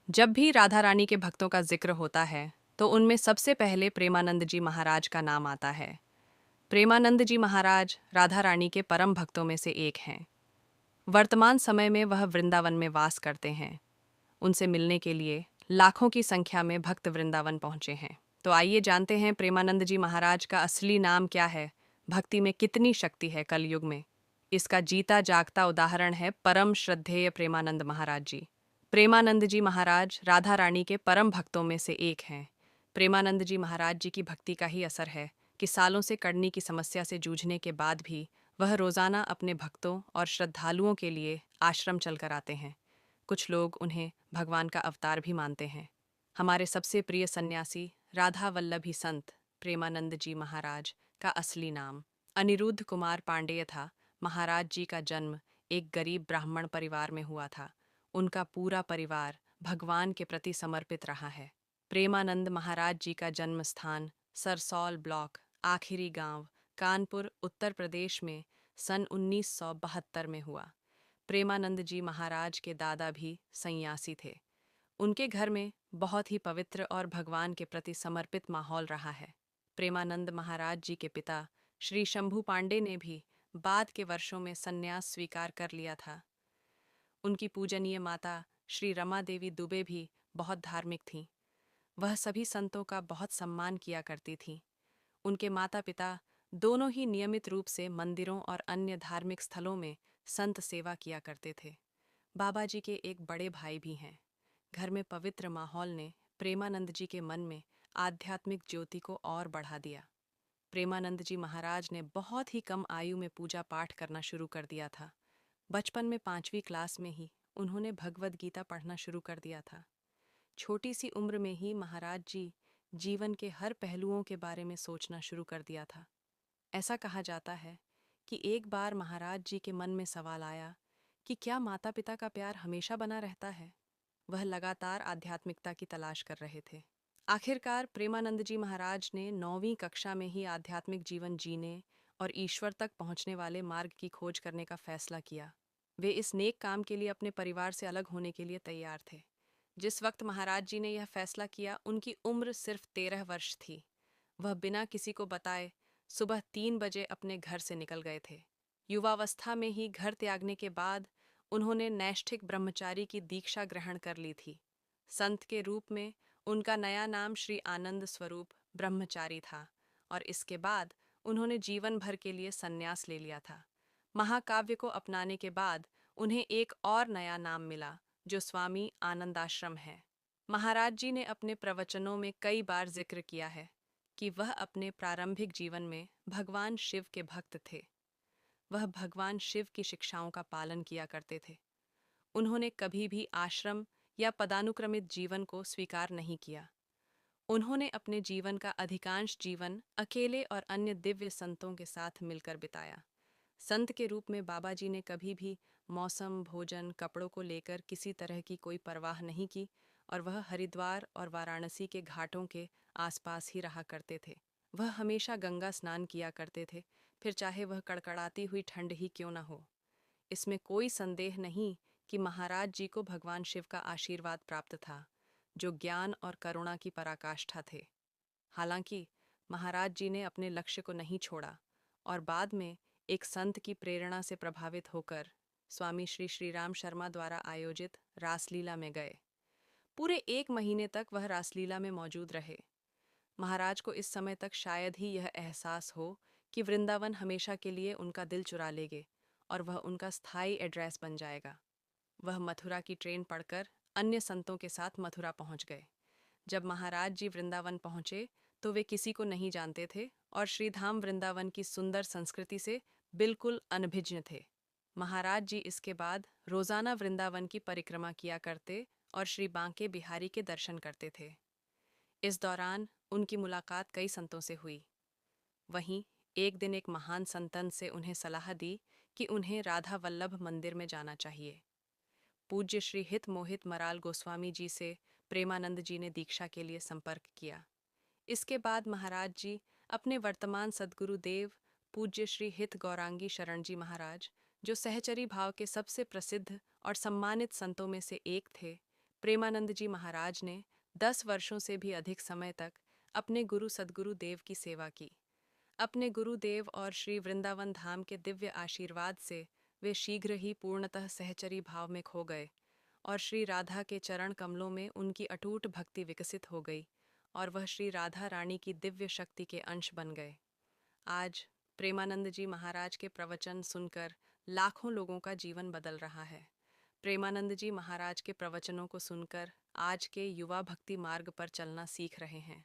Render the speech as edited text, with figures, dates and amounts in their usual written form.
जब भी राधा रानी के भक्तों का जिक्र होता है तो उनमें सबसे पहले प्रेमानंद जी महाराज का नाम आता है। प्रेमानंद जी महाराज राधा रानी के परम भक्तों में से एक हैं। वर्तमान समय में वह वृंदावन में वास करते हैं। उनसे मिलने के लिए लाखों की संख्या में भक्त वृंदावन पहुंचे हैं। तो आइए जानते हैं प्रेमानंद जी महाराज का असली नाम क्या है, भक्ति में कितनी शक्ति है कलयुग में। इसका जीता जागता उदाहरण है परम श्रद्धेय प्रेमानंद महाराज जी। प्रेमानंद जी महाराज राधा रानी के परम भक्तों में से एक हैं। प्रेमानंद जी महाराज जी की भक्ति का ही असर है कि सालों से कड़नी की समस्या से जूझने के बाद भी वह रोजाना अपने भक्तों और श्रद्धालुओं के लिए आश्रम चलकर आते हैं। कुछ लोग उन्हें भगवान का अवतार भी मानते हैं। हमारे सबसे प्रिय सन्यासी राधा वल्लभी संत प्रेमानंद जी महाराज का असली नाम अनिरुद्ध कुमार पांडेय था। महाराज जी का जन्म एक गरीब ब्राह्मण परिवार में हुआ था। उनका पूरा परिवार भगवान के प्रति समर्पित रहा है। प्रेमानंद महाराज जी का जन्म स्थान सरसौल ब्लॉक, आखिरी गांव, कानपुर, उत्तर प्रदेश में सन 1972 में हुआ। प्रेमानंद जी महाराज के दादा भी सन्यासी थे। उनके घर में बहुत ही पवित्र और भगवान के प्रति समर्पित माहौल रहा है। प्रेमानंद महाराज जी के पिता श्री शंभू पांडे ने भी बाद के वर्षों में संन्यास स्वीकार कर लिया था। उनकी पूजनीय माता श्री रमा देवी दुबे भी बहुत धार्मिक थीं। वह सभी संतों का बहुत सम्मान किया करती थीं। उनके माता पिता दोनों ही नियमित रूप से मंदिरों और अन्य धार्मिक स्थलों में संत सेवा किया करते थे। बाबा जी के एक बड़े भाई भी हैं। घर में पवित्र माहौल ने प्रेमानंद जी के मन में आध्यात्मिक ज्योति को और बढ़ा दिया। प्रेमानंद जी महाराज ने बहुत ही कम आयु में पूजा पाठ करना शुरू कर दिया था। बचपन में 5वीं क्लास में ही उन्होंने भगवद गीता पढ़ना शुरू कर दिया था। छोटी सी उम्र में ही महाराज जी जीवन के हर पहलुओं के बारे में सोचना शुरू कर दिया था। ऐसा कहा जाता है कि एक बार महाराज जी के मन में सवाल आया कि क्या माता पिता का प्यार हमेशा बना रहता है। वह लगातार आध्यात्मिकता की तलाश कर रहे थे। आखिरकार प्रेमानंद जी महाराज ने 9वीं कक्षा में ही आध्यात्मिक जीवन जीने और ईश्वर तक पहुंचने वाले मार्ग की खोज करने का फैसला किया। वे इस नेक काम के लिए अपने परिवार से अलग होने के लिए तैयार थे। जिस वक्त महाराज जी ने यह फैसला किया उनकी उम्र सिर्फ 13 वर्ष थी। वह बिना किसी को बताए सुबह 3 बजे अपने घर से निकल गए थे। युवावस्था में ही घर त्यागने के बाद उन्होंने नैष्ठिक ब्रह्मचारी की दीक्षा ग्रहण कर ली थी। संत के रूप में उनका नया नाम श्री आनंद स्वरूप ब्रह्मचारी था और इसके बाद उन्होंने जीवन भर के लिए संन्यास ले लिया था। महाकाव्य को अपनाने के बाद उन्हें एक और नया नाम मिला जो स्वामी आनंदाश्रम है। महाराज जी ने अपने प्रवचनों में कई बार जिक्र किया है कि वह अपने प्रारंभिक जीवन में भगवान शिव के भक्त थे। वह भगवान शिव की शिक्षाओं का पालन किया करते थे। उन्होंने कभी भी आश्रम या पदानुक्रमित जीवन को स्वीकार नहीं किया। उन्होंने अपने जीवन का अधिकांश जीवन अकेले और अन्य दिव्य संतों के साथ मिलकर बिताया। संत के रूप में बाबा जी ने कभी भी मौसम, भोजन, कपड़ों को लेकर किसी तरह की कोई परवाह नहीं की और वह हरिद्वार और वाराणसी के घाटों के आसपास ही रहा करते थे। वह हमेशा गंगा स्नान किया करते थे, फिर चाहे वह कड़कड़ाती हुई ठंड ही क्यों न हो। इसमें कोई संदेह नहीं कि महाराज जी को भगवान शिव का आशीर्वाद प्राप्त था, जो ज्ञान और करुणा की पराकाष्ठा थे। हालांकि महाराज जी ने अपने लक्ष्य को नहीं छोड़ा और बाद में एक संत की प्रेरणा से प्रभावित होकर स्वामी श्री श्रीराम शर्मा द्वारा आयोजित रासलीला में गए। पूरे 1 महीने तक वह रासलीला में मौजूद रहे। महाराज को इस समय तक शायद ही यह एहसास हो कि वृंदावन हमेशा के लिए उनका दिल चुरा लेगे और वह उनका स्थायी एड्रेस बन जाएगा। वह मथुरा की ट्रेन पढ़कर अन्य संतों के साथ मथुरा पहुंच गए। जब महाराज जी वृंदावन पहुंचे तो वे किसी को नहीं जानते थे और श्रीधाम वृंदावन की सुंदर संस्कृति से बिल्कुल अनभिज्ञ थे। महाराज जी इसके बाद रोजाना वृंदावन की परिक्रमा किया करते और श्री बांके बिहारी के दर्शन करते थे। इस दौरान उनकी मुलाकात कई संतों से हुई। वहीं एक दिन एक महान संतन से उन्हें सलाह दी कि उन्हें राधा वल्लभ मंदिर में जाना चाहिए। पूज्य श्री हित मोहित मराल गोस्वामी जी से प्रेमानंद जी ने दीक्षा के लिए संपर्क किया। इसके बाद महाराज जी अपने वर्तमान सद्गुरु देव पूज्य श्री हित गौरांगी शरण जी महाराज, जो सहचरी भाव के सबसे प्रसिद्ध और सम्मानित संतों में से एक थे, प्रेमानंद जी महाराज ने 10 वर्षों से भी अधिक समय तक अपने गुरु सद्गुरु देव की सेवा की। अपने गुरुदेव और श्री वृंदावन धाम के दिव्य आशीर्वाद से वे शीघ्र ही पूर्णतः सहचरी भाव में खो गए और श्री राधा के चरण कमलों में उनकी अटूट भक्ति विकसित हो गई और वह श्री राधा रानी की दिव्य शक्ति के अंश बन गए। आज प्रेमानंद जी महाराज के प्रवचन सुनकर लाखों लोगों का जीवन बदल रहा है। प्रेमानंद जी महाराज के प्रवचनों को सुनकर आज के युवा भक्ति मार्ग पर चलना सीख रहे हैं।